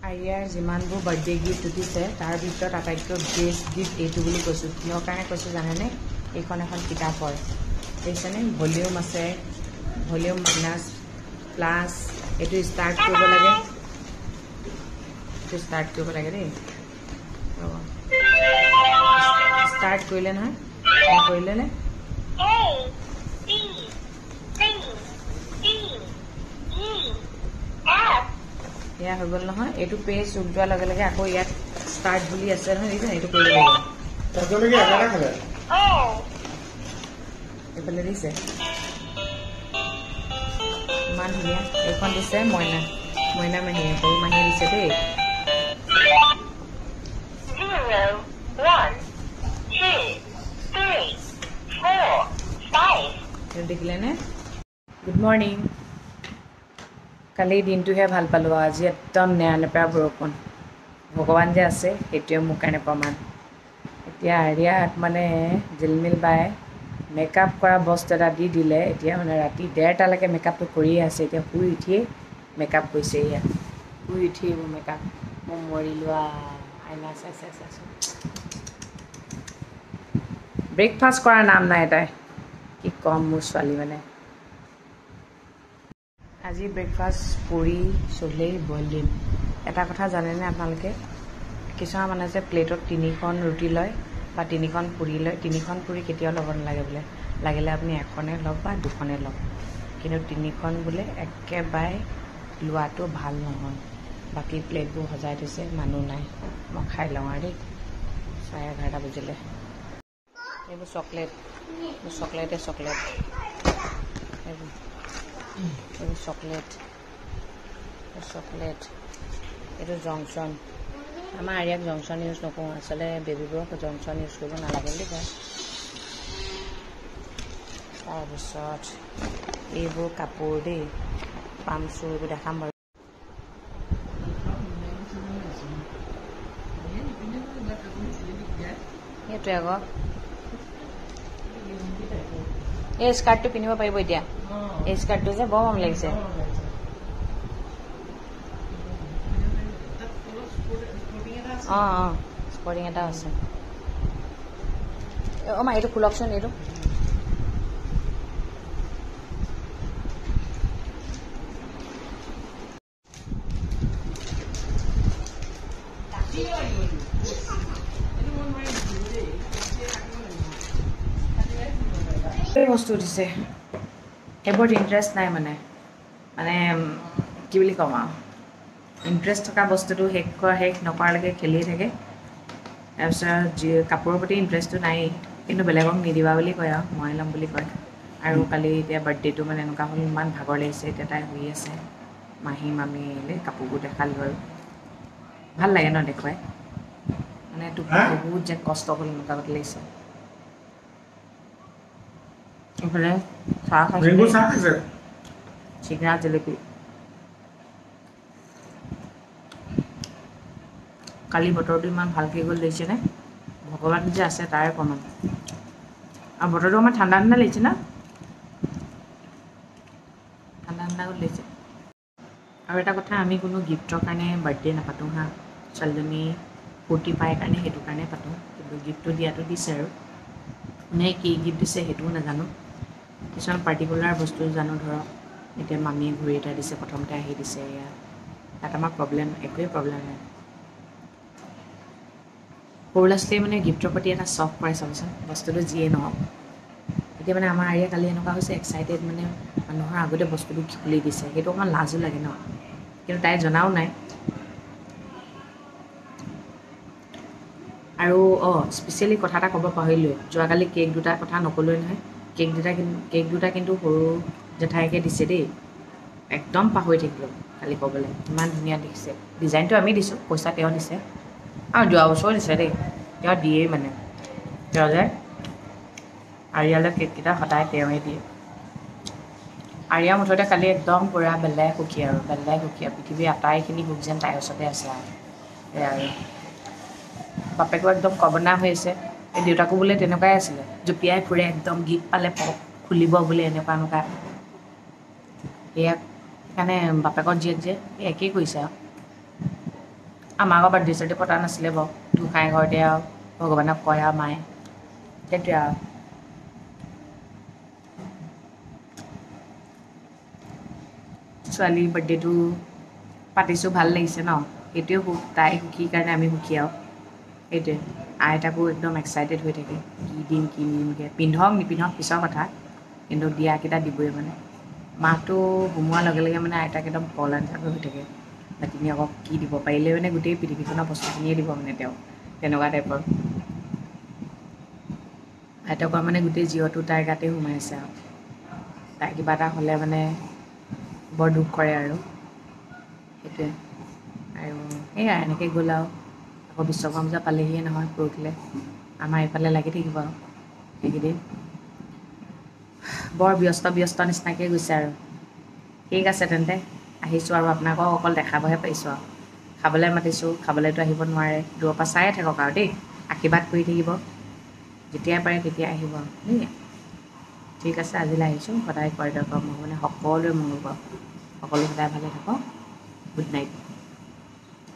আৰিয়াৰ যিমানবোৰ birthday gift উঠিছে তাৰ ভিতৰত আটাইতকৈ বেষ্ট গিফ্ট এইটো বুলি কৈছোঁ। কিহৰ কাৰণে কৈছোঁ জানেনে? এইখন এখন কিতাপ হয়, দেখিছেনে? ভলিউম আছে, ভলিউম প্লাছ এইটো ষ্টাৰ্ট কৰিব লাগে, এইটো ষ্টাৰ্ট কৰিব লাগে দেই। ষ্টাৰ্ট কৰিলে নহয়, কৰিলে নে? এয়া হৈ গ'ল নহয়। এইটো পেজ উঠ যোৱাৰ লগে লগে আকৌ ইয়াত ষ্টাৰ্ট বুলি আছে নহয়, দেখিছে? এইটো কৰিব লাগিব। এইফালে দিছে ইমান ধুনীয়া। এইখন দিছে মইনা মাহীয়ে, সৰু মাহীয়ে দিছে দেই। দেখিলেনে? Good morning. কালি দিনটোহে ভাল পালোঁ, আজি একদম নেৰানেপেৰা বৰষুণ। ভগৱান যে আছে সেইটোৱে মোৰ কাৰণে প্ৰমাণ। এতিয়া আৰিয়াক মানে জিলমিল বাই মেকআপ কৰা বস্তু এটা দি দিলে। এতিয়া মানে ৰাতি 1:30লৈকে মেকআপটো কৰিয়ে আছে। এতিয়া শুই উঠিয়েই মেকআপ কৰিছে। এয়া শুই উঠিয়েই মোৰ মেকআপ। মই মৰিলোঁ আইনা চাইছোঁ। ব্ৰেকফাষ্ট কৰাৰ নাম নাই তাই। কি ক'ম মোৰ ছোৱালী মানে। আজি ব্ৰেকফাষ্ট পুৰি চলে বইল ডিম। এটা কথা জানেনে আপোনালোকে? কিছুমান মানুহে যে প্লেটত 3খন ৰুটি লয় বা 3খন পুৰি লয়। 3খন পুৰি কেতিয়াও ল'ব নালাগে বোলে। লাগিলে আপুনি এখনে লওক বা দুখনে লওক, কিন্তু 3খন বোলে একেবাৰে লোৱাটো ভাল নহয়। বাকী প্লেটবোৰ সজাই থৈছে, মানুহ নাই। মই খাই লওঁ আৰু দেই। 11:30 বাজিলে। এইবোৰ চকলেট, এইবোৰ চকলেট, এইটো জংচন। আমাৰ আৰিয়াক জংচন ইউজ নকৰোঁ, আচলতে বেবীবোৰক জংচন ইউজ কৰিব নালাগে বুলি কয়। তাৰপিছত এইবোৰ কাপোৰ দেই, পামচু এইবোৰ দেখাম বাৰু। সেইটোৱে আকৌ, এই স্কাৰ্টটো পিন্ধিব পাৰিব এতিয়া। এই স্কাৰ্টটো যে বৰ মৰম লাগিছে। স্পৰ্টিং এটা আছে। মা এইটো খোলকচোন, এইটো বস্তু উঠিছে। সেইবোৰত ইণ্টাৰেষ্ট নাই মানে কি বুলি ক'ম আৰু, ইণ্টাৰেষ্ট থকা বস্তুটো শেষ নকৰালৈকে খেলিয়ে থাকে। তাৰপিছত কাপোৰৰ প্ৰতি ইণ্টাৰেষ্টটো নায়েই, কিন্তু বেলেগক নিদিবা বুলি কয় আৰু মই ল'ম বুলি কয়। আৰু কালি এতিয়া বাৰ্থডেটো মানে এনেকুৱা হ'ল, ইমান ভাগৰ লাগিছে। এতিয়া তাই শুই আছে। মাহী মামী আহিলে, কাপোৰবোৰ দেখালোঁ আৰু ভাল লাগে ন দেখুৱাই। মানে তোক বহুত যেন কষ্ট হ'ল এনেকুৱা লাগিছে। এইফালে চাহ খাইছে, চিঙৰা জেলেপি। কালি বতৰটো ইমান ভালকৈ গ'ল দেখিছেনে? ভগৱান যে আছে তাৰে প্ৰমাণ। আৰু বতৰটো আমাৰ ঠাণ্ডা লাগিছে না, ঠাণ্ডা লাগিছে। আৰু এটা কথা, আমি কোনো গিফ্টৰ কাৰণে বাৰ্থডে নাপাতোঁ হা। ছোৱালীজনী ফূৰ্তি পায় কাৰণে সেইটো কাৰণে পাতোঁ, কিন্তু গিফ্টটো দিয়াটো দিছে আৰু কোনে কি গিফ্ট দিছে সেইটোও নাজানো। কিছুমান পাৰ্টিকুলাৰ বস্তু জানো, ধৰক এতিয়া মামীয়ে ঘড়ী এটা দিছে, প্ৰথমতে আহি দিছে। ইয়াত আমাৰ একোৱেই প্ৰব্লেম নাই। সৰু ল'ৰা ছোৱালীয়ে মানে গিফ্টৰ প্ৰতি এটা চখ কৰে চাবচোন, বস্তুটো যিয়ে নহওক। এতিয়া মানে আমাৰ আৰিয়া কালি এনেকুৱা হৈছে, এক্সাইটেড মানে মানুহৰ আগতে বস্তুটো খুলি দিছে। সেইটো অকণমান লাজো লাগে ন, কিন্তু তাই জনাও নাই। আৰু স্পেচিয়েলি কথা এটা ক'ব পাহৰিলোঁৱে, যোৱাকালি কেক দুটাৰ কথা নক'লোৱে নহয়। কেক দুটা কিন্তু সৰু জেঠাইকে দিছে দেই। একদম পাহৰি থাকিলোঁ কালি ক'বলৈ। ইমান ধুনীয়া দেখিছে। ডিজাইনটো আমি দিছোঁ, পইচা তেওঁ দিছে। আৰু যোৱা বছৰো দিছে দেই, তেওঁ দিয়েই মানে। তেওঁ যে আৰিয়ালৈ কেককেইটা সদায় তেওঁৱে দিয়ে। আৰিয়া মুঠতে কালি একদম পূৰা বেলেগ সুখী আৰু পৃথিৱীৰ আটাইখিনি সুখ যেন তাইৰ ওচৰতে আছে আৰু সেয়া আৰু বাপেকো একদম কবনা হৈ আছে। এই দেউতাকো বোলে তেনেকুৱাই আছিলে, জঁপিয়াই ফুৰে, একদম গিফ্ট পালে খুলিব বোলে এনেকুৱা। সেয়া সেইকাৰণে বাপেকৰ জীয়েক যে একেই কৰিছে আৰু আমাৰ আকৌ বাৰ্থডে চাৰ্থডে পতা নাছিলে বাৰু গোঁসাই ঘৰতে আৰু ভগৱানক কয় আৰু মায়ে সেইটোৱে আৰু ছোৱালীৰ বাৰ্থডেটো পাতিছোঁ ভাল লাগিছে ন সেইটোৱে সুখ তাই সুখীৰ কাৰণে আমি সুখী আৰু সেইটোৱে আইতাকো একদম এক্সাইটেড হৈ থাকে কি দিমকৈ পিন্ধক নিপিন্ধক পিছৰ কথা কিন্তু দিয়াকেইটা দিবই মানে মাহটো সোমোৱাৰ লগে লগে মানে আইতাক একদম পলায়ন হৈ থাকে তুমি আকৌ কি দিব পাৰিলে মানে গোটেই পৃথিৱীখনৰ বস্তুখিনিয়ে দিব মানে তেওঁ তেনেকুৱা টাইপৰ আইতাকৰ মানে গোটেই জীৱটো তাইৰ গাতেই সোমাই আছে আৰু তাই কিবা এটা হ'লে মানে বৰ দুখ কৰে আৰু সেইটোৱে আৰু সেয়াই এনেকৈ গ'ল আৰু আকৌ বিশ্বকৰ্মা পূজা পালেহিয়ে নহয় পৰহিলে আমাৰ এইফালে লাগি থাকিব আৰু সেইকেইদিন বৰ ব্যস্ত নিচিনাকৈ গৈছে আৰু ঠিক আছে তেন্তে আহিছোঁ আৰু আপোনালোকক অকল দেখাবহে পাৰিছোঁ আৰু খাবলৈ মাতিছোঁ খাবলৈতো আহিব নোৱাৰে দূৰৰ পৰা চায়ে থাকক আৰু দেই আশীৰ্বাদ কৰি থাকিব যেতিয়াই পাৰে তেতিয়াই আহিব আৰু দেই ঠিক আছে আজিলৈ আহিছোঁ সদায় কৰি দিয়ক মানে সকলোৱে মংগল কৰক সকলো সদায় ভালে থাকক গুড নাইট